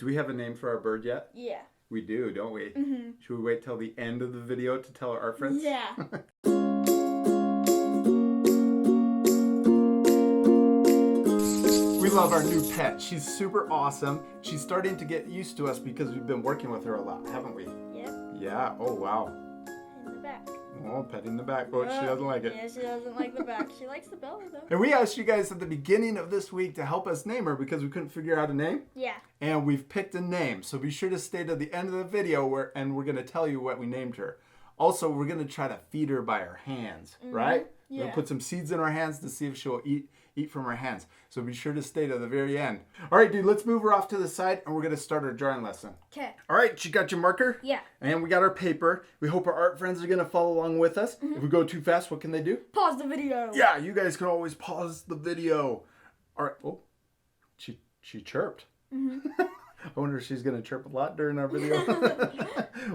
Do we have a name for our bird yet? Yeah. We do, don't we? Mm-hmm. Should we wait till the end of the video to tell our art friends? Yeah. We love our new pet. She's super awesome. She's starting to get used to us because we've been working with her a lot, haven't we? Yep. Yeah. Oh, wow. In the back. Oh, petting the back, but she doesn't like it. Yeah, she doesn't like the back. She likes the belly, though. And we asked you guys at the beginning of this week to help us name her because we couldn't figure out a name. Yeah. And we've picked a name. So be sure to stay to the end of the video and we're going to tell you what we named her. Also, we're going to try to feed her by her hands, right? Yeah. We're going to put some seeds in her hands to see if she'll eat from her hands. So be sure to stay to the very end. All right, dude, let's move her off to the side and we're going to start our drawing lesson. Okay. All right, you got your marker? Yeah. And we got our paper. We hope our art friends are going to follow along with us. If we go too fast, what can they do? Pause the video. Yeah, you guys can always pause the video. All right. Oh, she chirped. I wonder if she's going to chirp a lot during our video.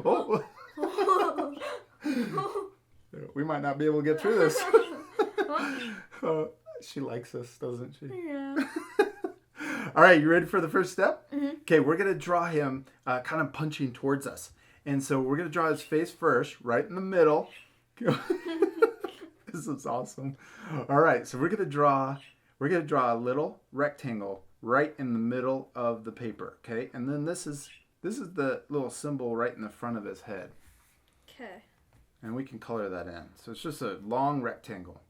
Oh. We might not be able to get through this. She likes us, doesn't she? Yeah. All right, you ready for the first step? Okay, we're going to draw him kind of punching towards us. And so we're going to draw his face first, right in the middle. This is awesome. All right, so we're going to draw a little rectangle right in the middle of the paper, okay? And then this is the little symbol right in the front of his head. Okay. And we can color that in. So it's just a long rectangle.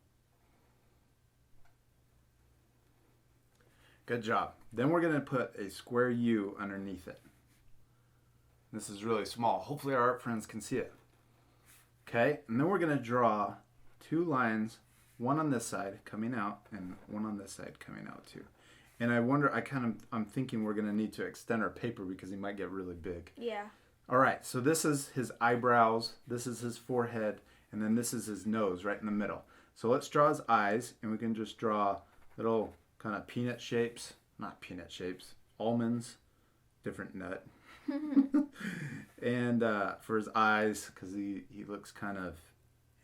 Good job. Then we're going to put a square U underneath it. This is really small. Hopefully our art friends can see it. Okay, and then we're going to draw two lines, one on this side coming out and one on this side coming out too. And I wonder, I'm thinking we're going to need to extend our paper because he might get really big. Yeah. All right, so this is his eyebrows, this is his forehead, and then this is his nose right in the middle. So let's draw his eyes, and we can just draw little kind of peanut shapes, not peanut shapes, almonds, different nut. And for his eyes, because he looks kind of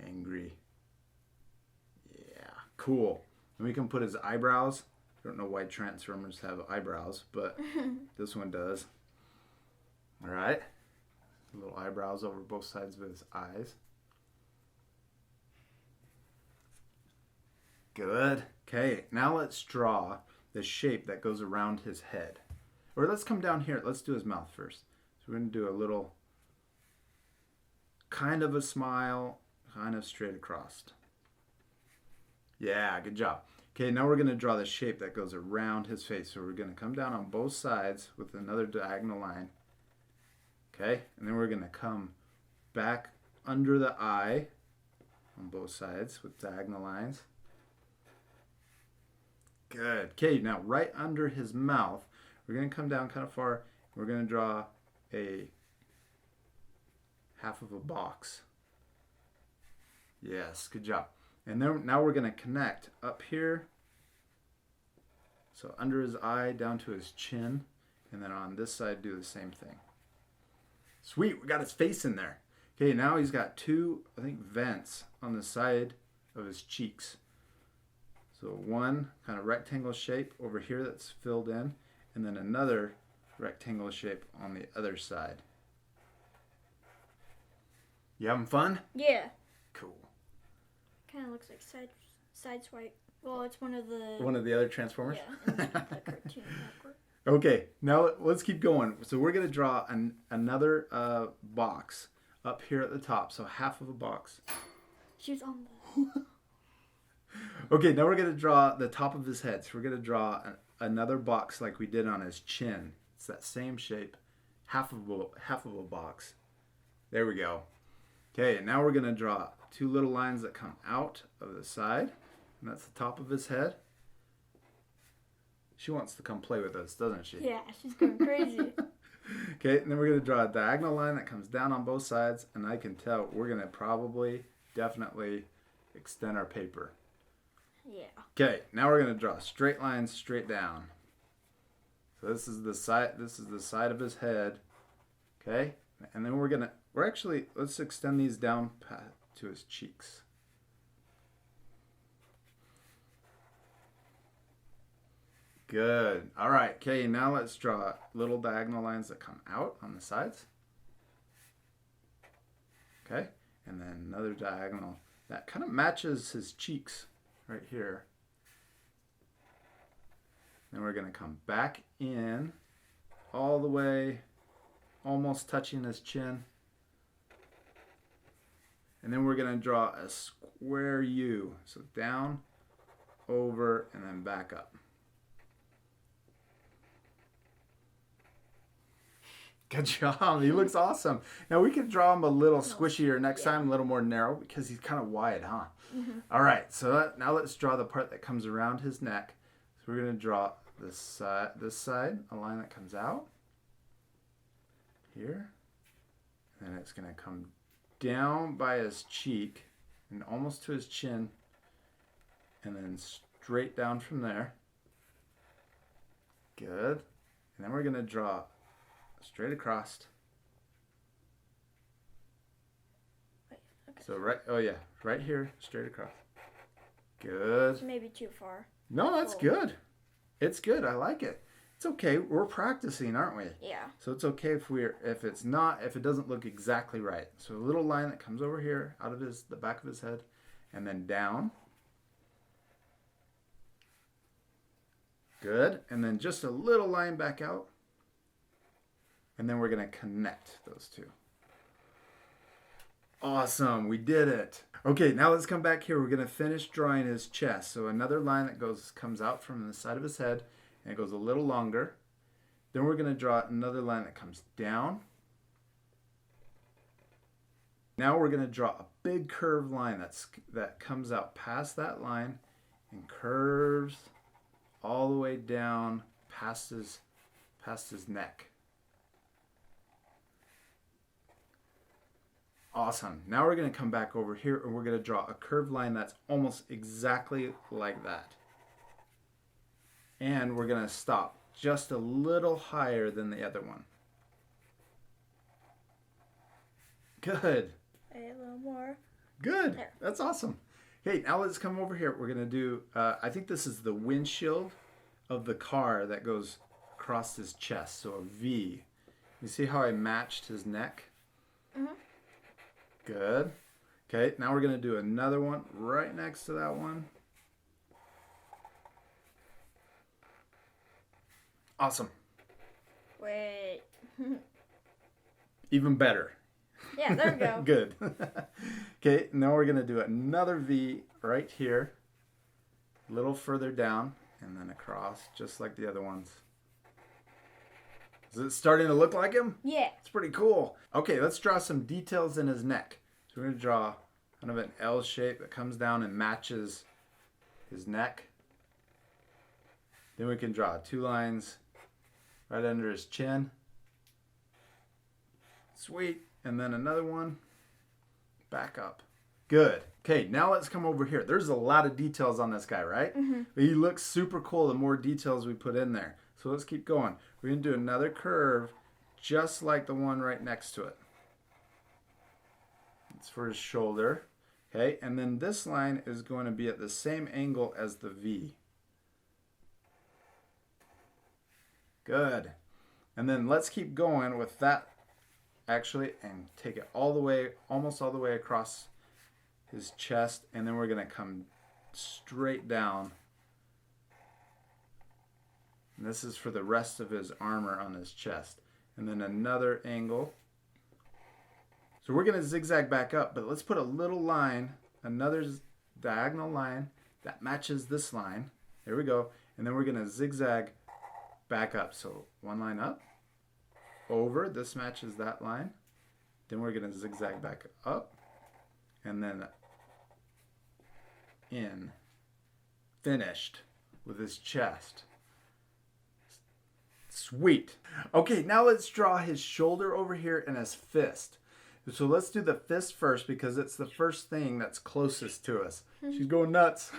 angry. Yeah, cool. And we can put his eyebrows. I don't know why Transformers have eyebrows, but this one does. All right. Little eyebrows over both sides of his eyes. Good. Okay, now let's draw the shape that goes around his head. Or let's come down here. Let's do his mouth first. So we're going to do a little kind of a smile, kind of straight across. Yeah, good job. Okay, now we're going to draw the shape that goes around his face. So we're going to come down on both sides with another diagonal line. Okay, and then we're going to come back under the eye on both sides with diagonal lines. Good. Okay, now right under his mouth, we're going to come down kind of far. We're going to draw a half of a box. Yes, good job. And then now we're going to connect up here. So under his eye down to his chin. And then on this side do the same thing. Sweet, we got his face in there. Okay, now he's got two, I think, vents on the side of his cheeks. So one kind of rectangle shape over here that's filled in, and then another rectangle shape on the other side. You having fun? Yeah. Cool. Kind of looks like side swipe. Well, it's one of the other Transformers? Yeah, the cartoon network. Okay, now let's keep going. So we're going to draw another box up here at the top. So half of a box. She's on the... Okay, now we're going to draw the top of his head. So we're going to draw another box like we did on his chin. It's that same shape. Half of a box. There we go. Okay, and now we're going to draw two little lines that come out of the side. And that's the top of his head. She wants to come play with us, doesn't she? Yeah, she's going crazy. Okay, and then we're going to draw a diagonal line that comes down on both sides. And I can tell we're going to definitely extend our paper. Yeah. Okay, now we're going to draw straight lines straight down. So this is the side of his head. Okay? And then let's extend these down to his cheeks. Good. All right. Okay, now let's draw little diagonal lines that come out on the sides. Okay. And then another diagonal that kind of matches his cheeks right here. Then we're going to come back in all the way, almost touching his chin. And then we're going to draw a square U. So down, over, and then back up. Good job. He looks awesome. Now we can draw him a little squishier next time, a little more narrow, because he's kind of wide, huh? Mm-hmm. All right. So now let's draw the part that comes around his neck. So we're going to draw this side, a line that comes out here. And then it's going to come down by his cheek and almost to his chin. And then straight down from there. Good. And then we're going to draw straight across. Wait, okay. So right here, straight across. Good. It's maybe too far. No, that's good. It's good. I like it. It's okay. We're practicing, aren't we? Yeah. So it's okay if it doesn't look exactly right. So a little line that comes over here out of the back of his head and then down. Good. And then just a little line back out. And then we're going to connect those two. Awesome. We did it. Okay, now let's come back here. We're going to finish drawing his chest. So another line that comes out from the side of his head and it goes a little longer. Then we're going to draw another line that comes down. Now we're going to draw a big curved line that comes out past that line and curves all the way down past his neck. Awesome. Now we're going to come back over here and we're going to draw a curved line that's almost exactly like that. And we're going to stop just a little higher than the other one. Good. A little more. Good. There. That's awesome. Okay, now let's come over here. We're going to do, I think this is the windshield of the car that goes across his chest. So a V. You see how I matched his neck? Mm-hmm. Good. Okay, now we're going to do another one right next to that one. Awesome. Wait. Even better. Yeah, there we go. Good. Okay, now we're going to do another V right here. A little further down and then across, just like the other ones. Is it starting to look like him? Yeah. It's pretty cool. Okay, let's draw some details in his neck. So we're going to draw kind of an L shape that comes down and matches his neck. Then we can draw 2 lines right under his chin. Sweet. And then another one back up. Good. Okay, now let's come over here. There's a lot of details on this guy, right? Mm-hmm. He looks super cool the more details we put in there. So let's keep going. We're going to do another curve just like the one right next to it. It's for his shoulder. Okay, and then this line is going to be at the same angle as the V. Good. And then let's keep going with that actually and take it all the way, almost all the way across his chest, and then we're going to come straight down. And this is for the rest of his armor on his chest. And then another angle. So we're going to zigzag back up, but let's put a little line, another diagonal line that matches this line. There we go. And then we're going to zigzag back up. So one line up, over, this matches that line. Then we're going to zigzag back up, and then in. Finished with his chest. Sweet. Okay, now let's draw his shoulder over here and his fist. So let's do the fist first because it's the first thing that's closest to us. She's going nuts.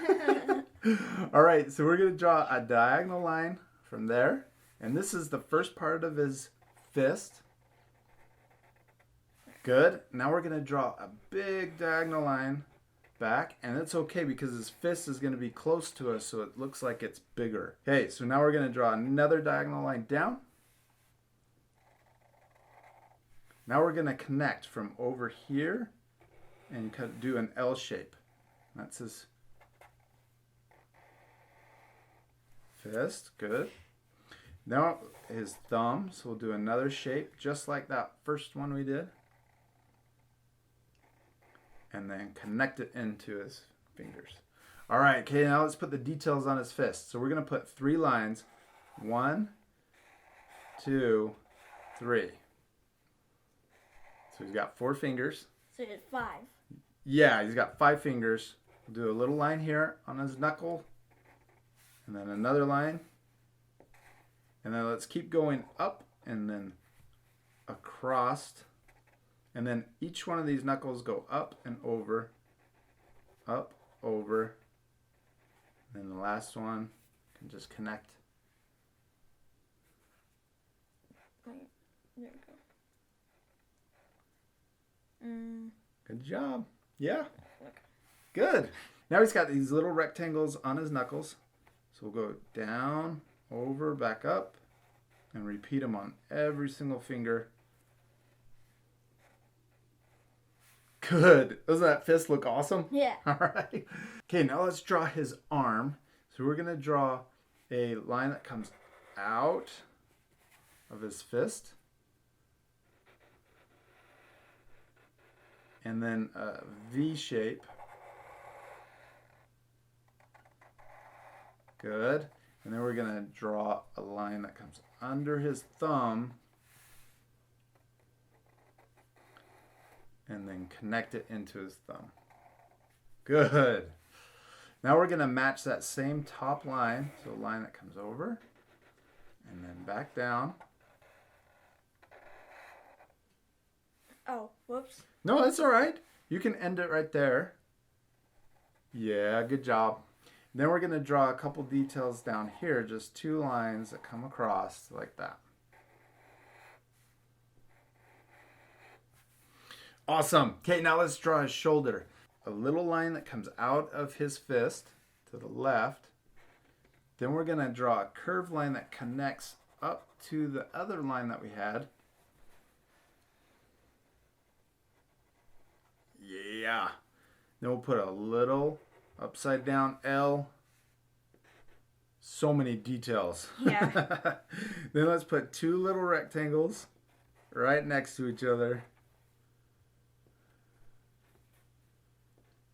All right, so we're going to draw a diagonal line from there. And this is the first part of his fist. Good. Now we're going to draw a big diagonal line back, and it's okay because his fist is going to be close to us, so it looks like it's bigger. Okay, so now we're going to draw another diagonal line down. Now we're going to connect from over here and do an L shape. That's his fist. Good. Now his thumb, so we'll do another shape just like that first one we did. And then connect it into his fingers. All right, okay, now let's put the details on his fist. So we're going to put 3 lines. 1, 2, 3. So he's got 4 fingers. So it's 5. Yeah, he's got 5 fingers. We'll do a little line here on his knuckle. And then another line. And then let's keep going up and then across. And then each one of these knuckles go up and over. Up, over. And then the last one can just connect. There we go. Good job. Yeah. Good. Now he's got these little rectangles on his knuckles. So we'll go down, over, back up, and repeat them on every single finger. Good. Doesn't that fist look awesome? Yeah. All right. Okay, now let's draw his arm. So we're going to draw a line that comes out of his fist. And then a V shape. Good. And then we're going to draw a line that comes under his thumb. And then connect it into his thumb. Good. Now we're going to match that same top line. So a line that comes over. And then back down. Oh, whoops. No, that's all right. You can end it right there. Yeah, good job. Then we're going to draw a couple details down here. Just 2 lines that come across like that. Awesome. Okay, now let's draw his shoulder. A little line that comes out of his fist to the left. Then we're going to draw a curved line that connects up to the other line that we had. Yeah. Then we'll put a little upside down L. So many details. Yeah. Then let's put 2 little rectangles right next to each other.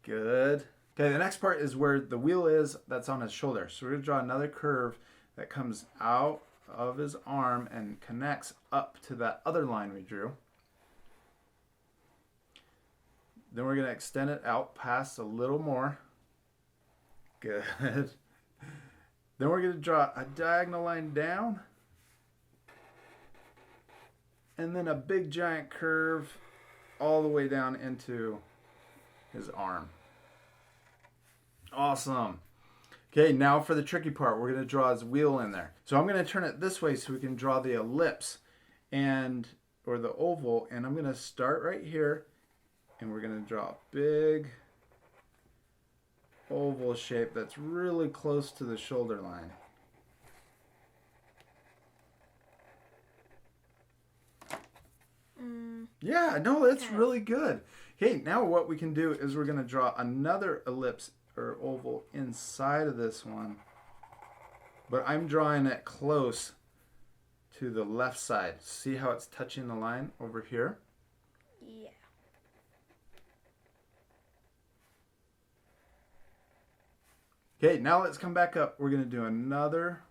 Good. Okay, the next part is where the wheel is that's on his shoulder. So we're going to draw another curve that comes out of his arm and connects up to that other line we drew. Then we're going to extend it out past a little more. Good. Then we're going to draw a diagonal line down. And then a big giant curve all the way down into his arm. Awesome. Okay, now for the tricky part, we're going to draw his wheel in there. So I'm going to turn it this way so we can draw the ellipse or the oval. And I'm going to start right here. And we're going to draw a big oval shape that's really close to the shoulder line. Yeah, no, that's really good. Okay, now what we can do is we're going to draw another ellipse or oval inside of this one. But I'm drawing it close to the left side. See how it's touching the line over here? Yeah. Okay, now let's come back up. We're going to do another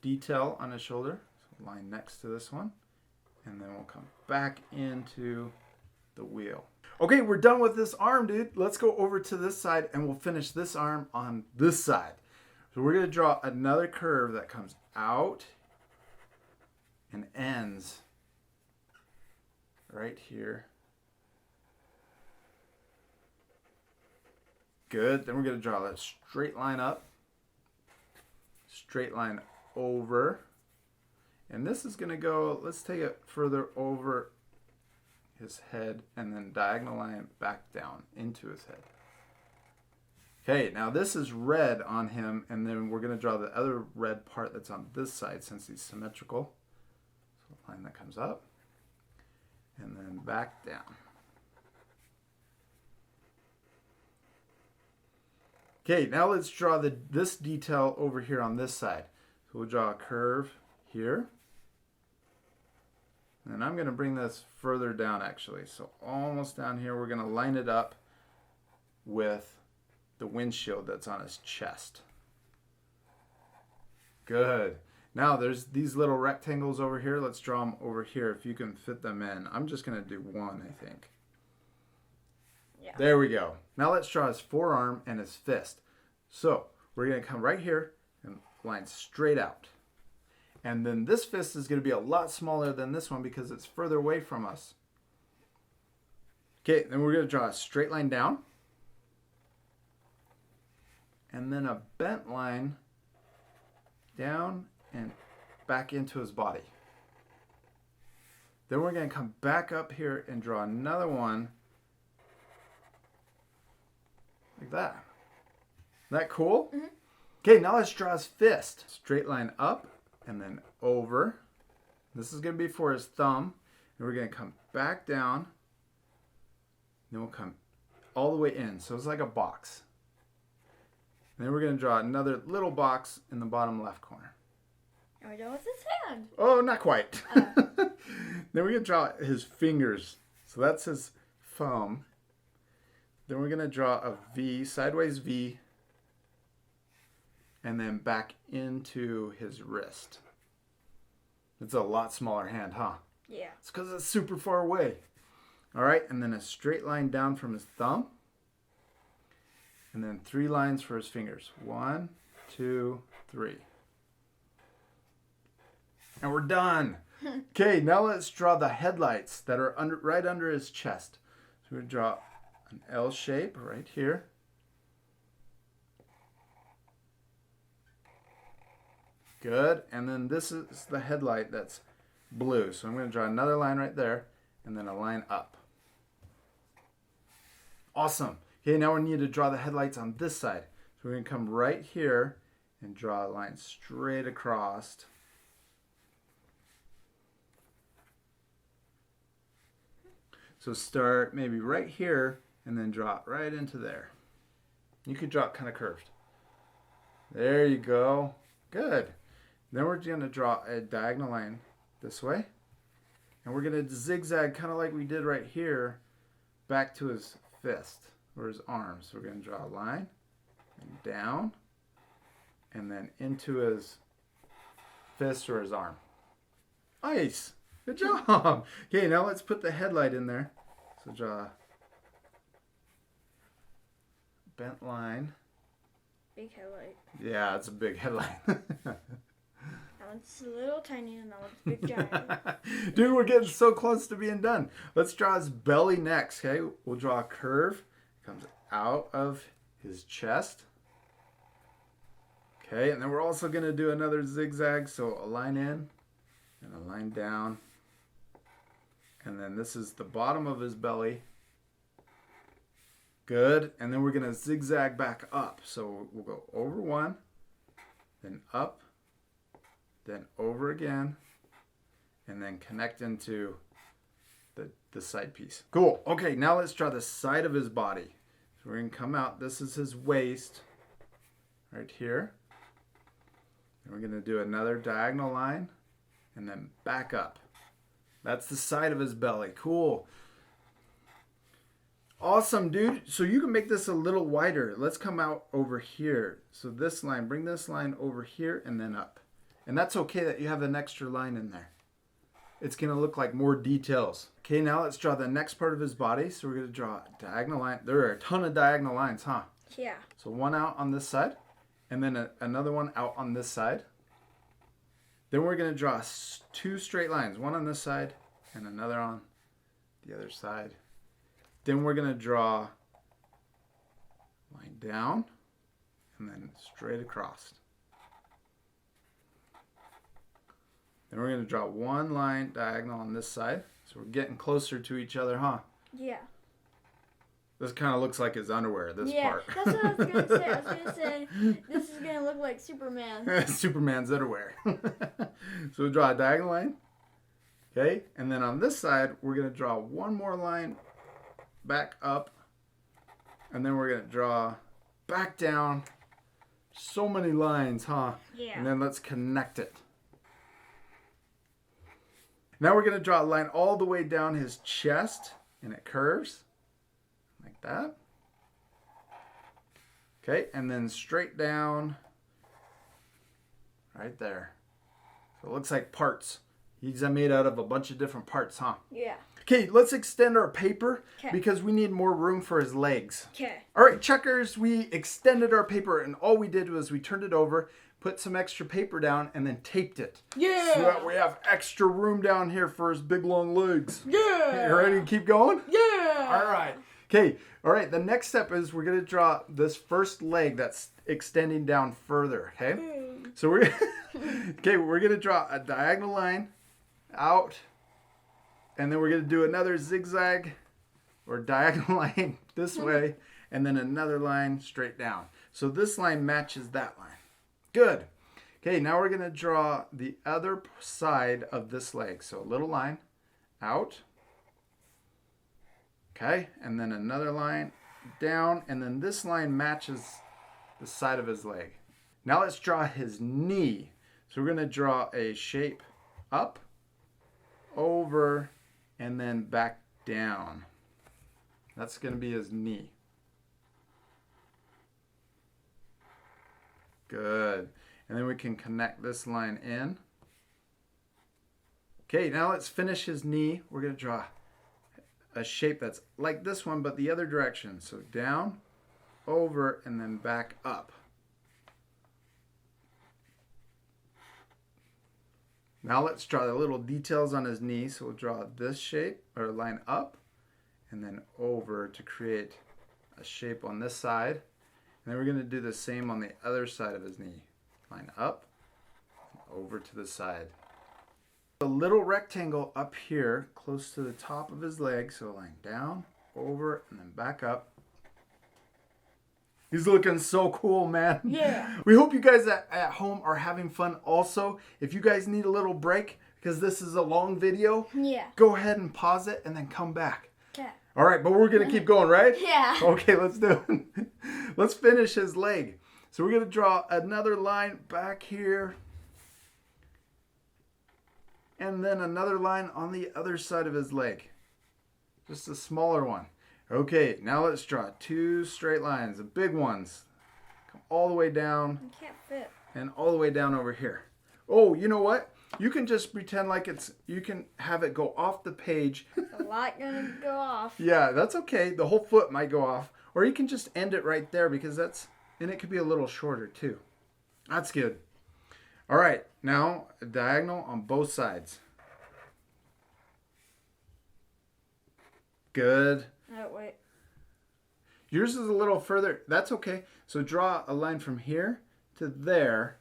detail on his shoulder. So line next to this one. And then we'll come back into the wheel. Okay, we're done with this arm, dude. Let's go over to this side and we'll finish this arm on this side. So we're going to draw another curve that comes out and ends right here. Good. Then we're going to draw that straight line up, straight line over. And this is going to go, let's take it further over his head and then diagonal line back down into his head. Okay, now this is red on him, and then we're going to draw the other red part that's on this side since he's symmetrical. So a line that comes up, and then back down. Okay, now let's draw this detail over here on this side. So we'll draw a curve here. And I'm going to bring this further down actually. So almost down here, we're going to line it up with the windshield that's on his chest. Good. Now there's these little rectangles over here. Let's draw them over here if you can fit them in. I'm just going to do one, I think. Yeah. There we go. Now let's draw his forearm and his fist. So we're going to come right here and line straight out. And then this fist is going to be a lot smaller than this one because it's further away from us. Okay, then we're going to draw a straight line down. And then a bent line down and back into his body. Then we're going to come back up here and draw another one like that. Isn't that cool? Mm-hmm. Okay, now let's draw his fist. Straight line up and then over. This is going to be for his thumb. And we're going to come back down. Then we'll come all the way in. So it's like a box. And then we're going to draw another little box in the bottom left corner. And we're done with his hand. Oh, not quite. Then we're going to draw his fingers. So that's his thumb. Then we're going to draw a V, sideways V, and then back into his wrist. It's a lot smaller hand, huh? Yeah. It's because it's super far away. All right, and then a straight line down from his thumb. And then 3 lines for his fingers. 1, 2, 3. And we're done. Okay, now let's draw the headlights that are right under his chest. So we draw an L shape right here. Good. And then this is the headlight that's blue. So I'm going to draw another line right there and then a line up. Awesome. Okay, now we need to draw the headlights on this side. So we're going to come right here and draw a line straight across. So start maybe right here and then draw it right into there. You could draw it kind of curved. There you go. Good. Then we're going to draw a diagonal line this way. And we're going to zigzag kind of like we did right here back to his fist or his arm. So we're going to draw a line and down and then into his fist or his arm. Nice. Good job. Okay, now let's put the headlight in there. So draw a bent line. Big headlight. Yeah, it's a big headlight. That one's a little tiny and that one's big giant. Dude, we're getting so close to being done. Let's draw his belly next, okay? We'll draw a curve. Comes out of his chest. Okay, and then we're also going to do another zigzag. So a line in and a line down. And then this is the bottom of his belly. Good. And then we're going to zigzag back up. So we'll go over one, then up, then over again, and then connect into the side piece. Cool. Okay, now let's draw the side of his body. So we're going to come out. This is his waist right here. And we're going to do another diagonal line and then back up. That's the side of his belly. Cool. Awesome, dude. So you can make this a little wider. Let's come out over here. So this line, bring this line over here and then up. And that's okay that you have an extra line in there. It's going to look like more details. Okay, now let's draw the next part of his body. So we're going to draw a diagonal line. There are a ton of diagonal lines, huh? Yeah. So one out on this side and then another one out on this side. Then we're going to draw 2 straight lines, one on this side and another on the other side. Then we're going to draw a line down and then straight across. Then we're going to draw one line diagonal on this side. So we're getting closer to each other, huh? Yeah. This kind of looks like his underwear, this part. Yeah, that's what I was going to say. I was going to say, this is going to look like Superman. Superman's underwear. So we draw a diagonal line. Okay, and then on this side, we're going to draw one more line back up. And then we're going to draw back down. So many lines, huh? Yeah. And then let's connect it. Now we're going to draw a line all the way down his chest, and it curves like that. Okay, and then straight down right there. So it looks like parts. He's made out of a bunch of different parts, huh? Yeah. Okay, let's extend our paper 'Kay. because we need more room for his legs. Okay. All right, checkers, we extended our paper, and all we did was we turned it over, put some extra paper down, and then taped it. Yeah. So that we have extra room down here for his big long legs. Yeah. You ready to keep going? Yeah. All right. Okay, all right, the next step is we're going to draw this first leg that's extending down further, okay? So we're we're going to draw a diagonal line out, and then we're going to do another zigzag or diagonal line this way, and then another line straight down. So this line matches that line. Good. Okay, now we're going to draw the other side of this leg. So a little line out. Okay, and then another line down, and then this line matches the side of his leg. Now let's draw his knee. So we're going to draw a shape up, over, and then back down. That's going to be his knee. Good. And then we can connect this line in. Okay, now let's finish his knee. We're going to draw a shape that's like this one, but the other direction. So down, over, and then back up. Now let's draw the little details on his knee. So we'll draw this shape, or line up, and then over to create a shape on this side. And then we're going to do the same on the other side of his knee. Line up, over to the side. A little rectangle up here, close to the top of his leg. So line down, over, and then back up. He's looking so cool, man. Yeah. We hope you guys at home are having fun also. If you guys need a little break, because this is a long video, Yeah. go ahead and pause it and then come back. Okay. All right, but we're going to keep going, right? Yeah. Okay, let's do it. Let's finish his leg. So we're going to draw another line back here. And then another line on the other side of his leg. Just a smaller one. Okay, now let's draw two straight lines, the big ones. Come all the way down I can't fit. and all the way down over here. Oh, you know what? You can just pretend like you can have it go off the page. A lot gonna go off. Yeah, that's okay. The whole foot might go off. Or you can just end it right there because and it could be a little shorter too. That's good. All right, now a diagonal on both sides. Good. Oh, wait. Yours is a little further. That's okay. So draw a line from here to there.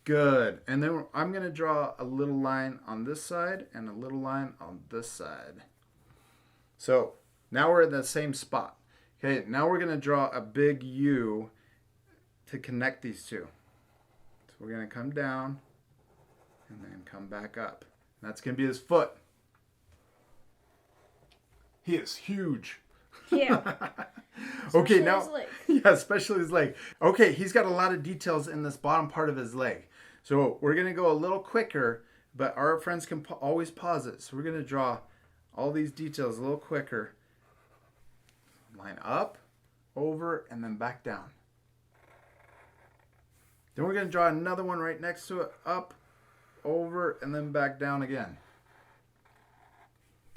Good. And then I'm going to draw a little line on this side and a little line on this side. So now we're in the same spot. Okay, now we're going to draw a big U to connect these two. So we're going to come down and then come back up. That's going to be his foot. He is huge. Yeah. Okay, Especially now, his leg. yeah, especially his leg. Okay, he's got a lot of details in this bottom part of his leg. So we're going to go a little quicker, but our friends can always pause it. So we're going to draw all these details a little quicker. Line up, over, and then back down. Then we're going to draw another one right next to it, up, over, and then back down again.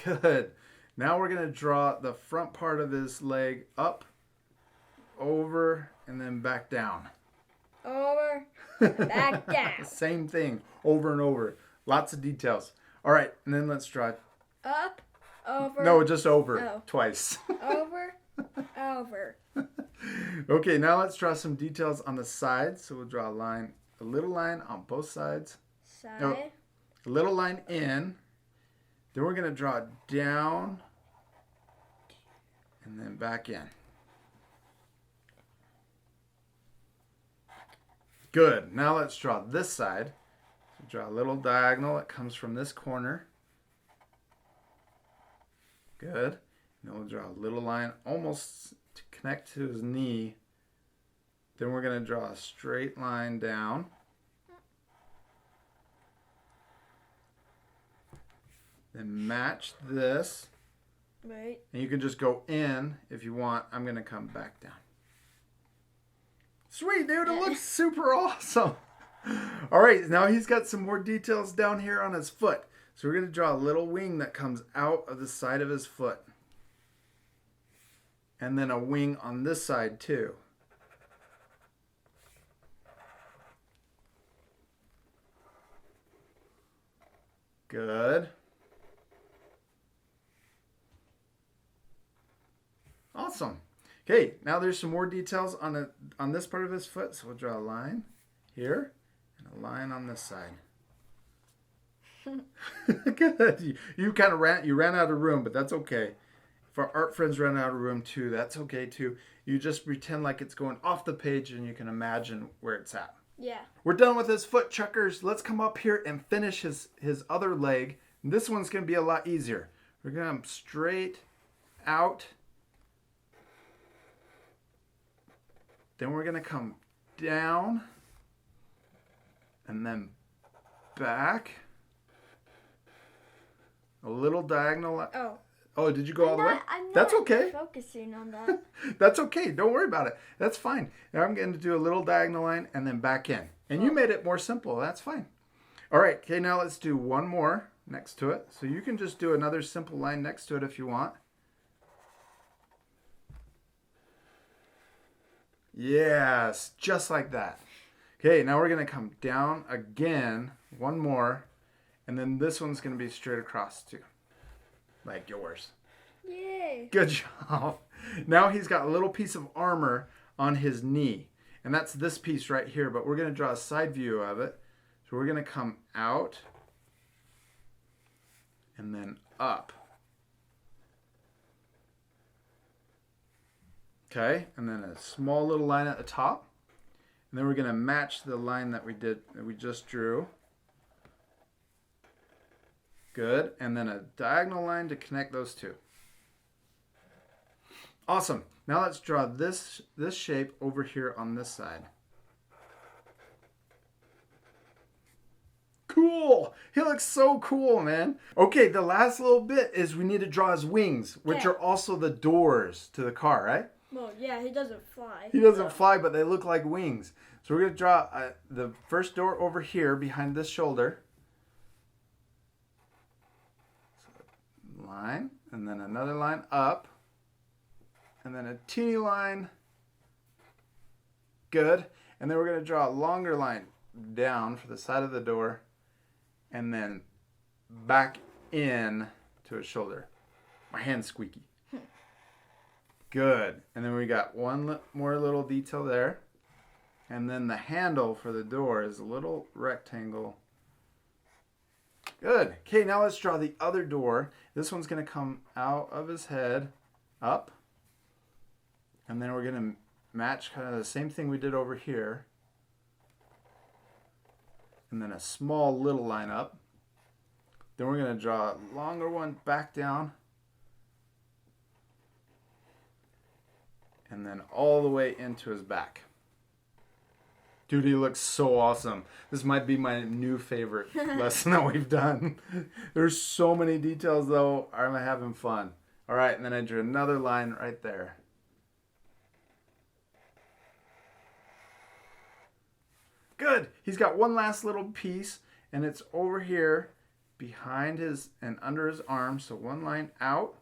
Good. Now we're going to draw the front part of his leg up, over, and then back down. Over. Back down. Same thing, over and over. Lots of details. All right, and then let's draw. Up. Over. No, just over Oh. twice. Over. Over. Okay, now let's draw some details on the sides. So we'll draw a little line on both sides. Side. No. A little line in. Then we're going to draw down And then back in. Good. Now let's draw this side. So draw a little diagonal that comes from this corner. Good. And we'll draw a little line almost to connect to his knee. Then we're going to draw a straight line down. Then match this. Right. And you can just go in if you want. I'm going to come back down. Sweet, dude. It looks super awesome. All right. Now he's got some more details down here on his foot. So we're going to draw a little wing that comes out of the side of his foot. And then a wing on this side too. Good. Awesome. Okay, now there's some more details on this part of his foot. So we'll draw a line here and a line on this side. Good. You kind of ran out of room, but that's okay. If our art friends run out of room too, that's okay too. You just pretend like it's going off the page and you can imagine where it's at. Yeah. We're done with his foot chuckers. Let's come up here and finish his other leg. And this one's going to be a lot easier. We're going to come straight out. Then we're going to come down and then back. A little diagonal. Oh. Oh, did you go all the way? I'm That's not okay. focusing on that. That's okay. Don't worry about it. That's fine. Now I'm going to do a little diagonal line and then back in. And you made it more simple. That's fine. All right. Okay, now let's do one more next to it. So you can just do another simple line next to it if you want. Yes, just like that. Okay, now we're going to come down again. One more. And then this one's going to be straight across too. Like yours. Yay. Good job. Now he's got a little piece of armor on his knee. And that's this piece right here. But we're going to draw a side view of it. So we're going to come out. And then up. Okay. And then a small little line at the top. And then we're going to match the line that we just drew. Good. And then a diagonal line to connect those two. Awesome. Now let's draw this shape over here on this side. Cool. He looks so cool, man. Okay, the last little bit is we need to draw his wings, which are also the doors to the car, right? Well, yeah, he doesn't fly. He doesn't fly, but they look like wings. So we're going to draw the first door over here behind this shoulder. Line, and then another line up, and then a teeny line. Good. And then we're going to draw a longer line down for the side of the door, and then back in to his shoulder. My hand's squeaky. Good. And then we got one more little detail there. And then the handle for the door is a little rectangle. Good. Okay, now let's draw the other door. This one's going to come out of his head, up. And then we're going to match kind of the same thing we did over here. And then a small little line up. Then we're going to draw a longer one back down. And then all the way into his back. Dude, he looks so awesome. This might be my new favorite lesson that we've done. There's so many details, though. I'm having fun. All right, and then I drew another line right there. Good. He's got one last little piece, and it's over here behind his and under his arm. So one line out,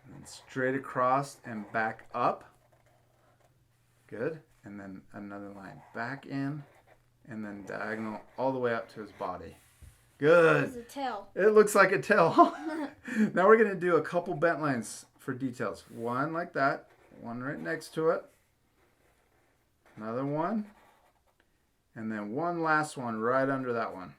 and then straight across and back up. Good. And then another line back in, and then diagonal all the way up to his body. Good. It's a tail. It looks like a tail. Now we're going to do a couple bent lines for details. One like that, one right next to it, another one, and then one last one right under that one.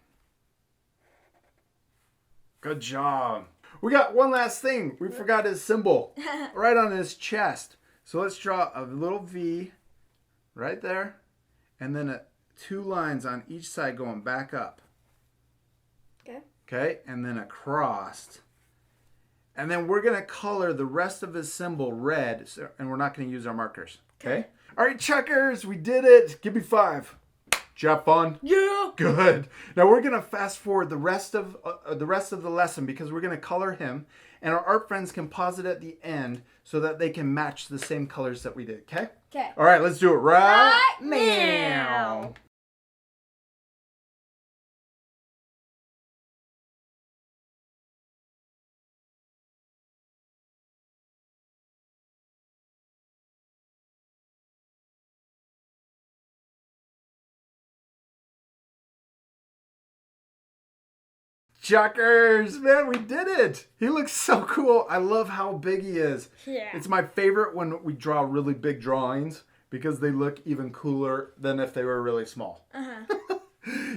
Good job. We got one last thing. We forgot his symbol right on his chest. So let's draw a little V right there. And then 2 lines on each side going back up. Okay. Okay, and then a cross. And then we're going to color the rest of his symbol red, and we're not going to use our markers. Okay? All right, checkers, we did it. Give me 5. Did you have fun? Yeah. Good. Now we're going to fast forward the rest of the lesson because we're going to color him, and our art friends can pause it at the end so that they can match the same colors that we did. Okay? Okay. All right, let's do it right Right now. now. Chuckers, man, we did it. He looks so cool. I love how big he is. Yeah. It's my favorite when we draw really big drawings because they look even cooler than if they were really small.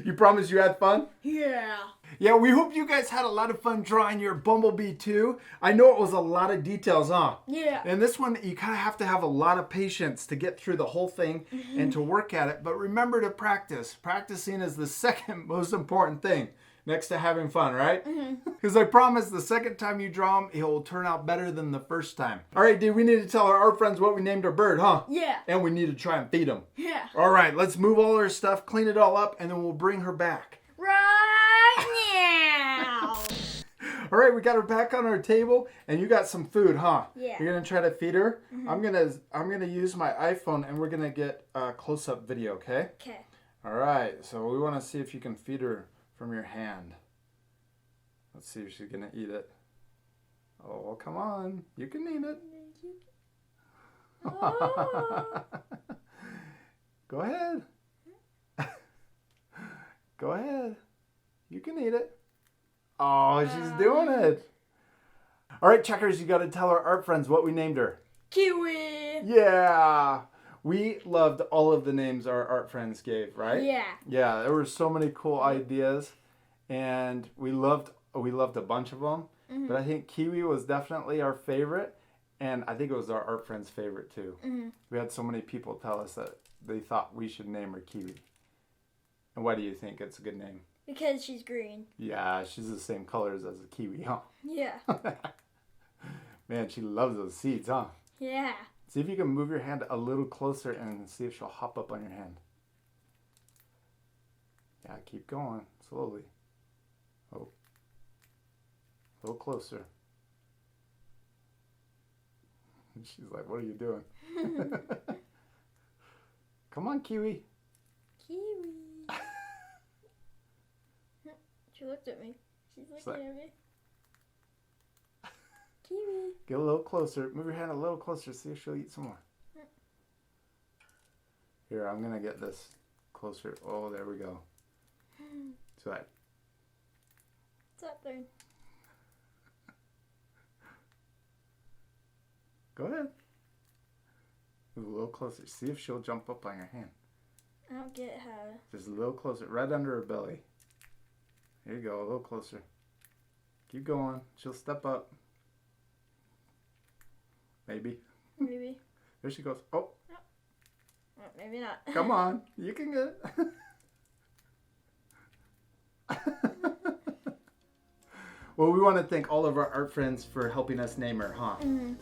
You promise you had fun? Yeah. Yeah, we hope you guys had a lot of fun drawing your Bumblebee too. I know it was a lot of details, huh? Yeah. And this one, you kind of have to have a lot of patience to get through the whole thing and to work at it. But remember to practice. Practicing is the second most important thing next to having fun, right? Because I promise the second time you draw him, it will turn out better than the first time. All right, dude, we need to tell our art friends what we named our bird, huh? Yeah. And we need to try and feed him. Yeah. All right, let's move all our stuff, clean it all up, and then we'll bring her back. Right now. All right, we got her back on our table, and you got some food, huh? Yeah. You're gonna try to feed her. I'm gonna use my iPhone, and we're gonna get a close-up video, okay? Okay. All right. So we want to see if you can feed her from your hand. Let's see if she's gonna eat it. Oh, come on! You can eat it. Oh. Go ahead. Go ahead. You can eat it. Oh, she's doing it. All right, checkers, you got to tell our art friends what we named her. Kiwi. Yeah. We loved all of the names our art friends gave, right? Yeah. Yeah, there were so many cool ideas, and we loved a bunch of them. But I think Kiwi was definitely our favorite, and I think it was our art friend's favorite too. We had so many people tell us that they thought we should name her Kiwi. And why do you think it's a good name? Because she's green. Yeah, she's the same colors as a kiwi, huh? Yeah. Man, she loves those seeds, huh? Yeah. See if you can move your hand a little closer and see if she'll hop up on your hand. Yeah, keep going, slowly. Oh. A little closer. She's like, what are you doing? Come on, Kiwi. Kiwi. She looked at me. She's looking at me. Kiwi. Get a little closer. Move your hand a little closer. See if she'll eat some more. Here, I'm going to get this closer. Oh, there we go. So that. What's that thing? Go ahead. Move a little closer. See if she'll jump up on your hand. I don't get how. Just a little closer. Right under her belly. There you go. A little closer. Keep going. She'll step up. Maybe. Maybe. There she goes. Oh. Oh, maybe not. Come on. You can get it. Well, we want to thank all of our art friends for helping us name her, huh?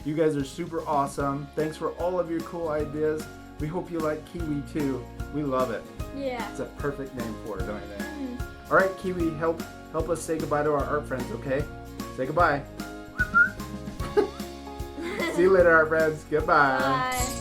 You guys are super awesome. Thanks for all of your cool ideas. We hope you like Kiwi too. We love it. Yeah. It's a perfect name for her, don't you think? All right, Kiwi, help us say goodbye to our art friends, okay? Say goodbye. See you later, art friends. Goodbye. Bye.